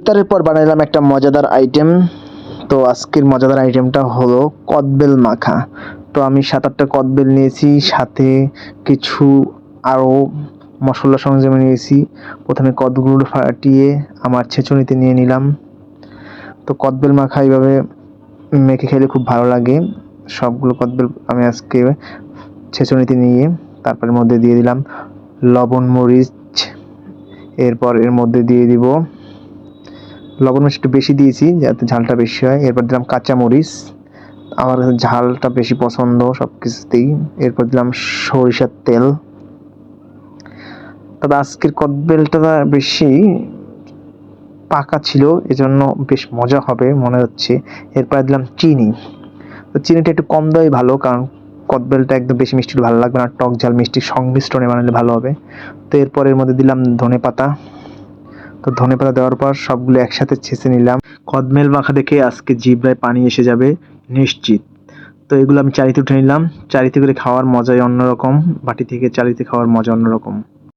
ইফতারের পর বানাইলাম একটা মজাদার আইটেম। তো আজকের মজাদার আইটেমটা হলো কদবেল মাখা। তো আমি 7-8টা কদবেল নিয়েছি, সাথে কিছু আরও মশলা সরঞ্জাম নিয়েছি। প্রথমে কদগুলো ফাটিয়ে আমার ছেঁচুনিতে নিয়ে নিলাম। তো কদবেল মাখা এইভাবে মেখে খেলে খুব ভালো লাগে। সবগুলো কদবেল আমি আজকে ছেঁচুনিতে নিয়ে তারপর মধ্যে দিয়ে দিলাম লবণ মরিচ। এরপর এর মধ্যে দিয়ে দিব লবণ মরিচ একটু বেশি দিয়েছি যাতে ঝালটা বেশি হয়। এরপর দিলাম কাঁচা মরিচ, আমার ঝালটা বেশি পছন্দ সব কিছুতেই। এরপর দিলাম সরিষার তেল। তবে আজকের কদবেলটা বেশি পাকা ছিল, এজন্য বেশ মজা হবে মনে হচ্ছে। এরপর দিলাম চিনি। তো চিনিটা একটু কম দেওয়াই ভালো, কারণ কদবেলটা একদম বেশি মিষ্টি ভালো লাগবে না, টক ঝাল মিষ্টির সংমিশ্রণে বানালে ভালো হবে। তো এরপর এর মধ্যে দিলাম ধনেপাতা। তো ধনেপাতা দেওয়ার পর সবগুলো একসাথে ছেঁচে নিলাম। কদবেল মাখা দেখে আজকে জিহ্বায় পানি এসে যাবে নিশ্চিত। তো এগুলো আমি চারিতে উঠে নিলাম। চারিতে করে খাওয়ার মজাই অন্যরকম, বাটি থেকে চারিতে খাওয়ার মজা অন্যরকম।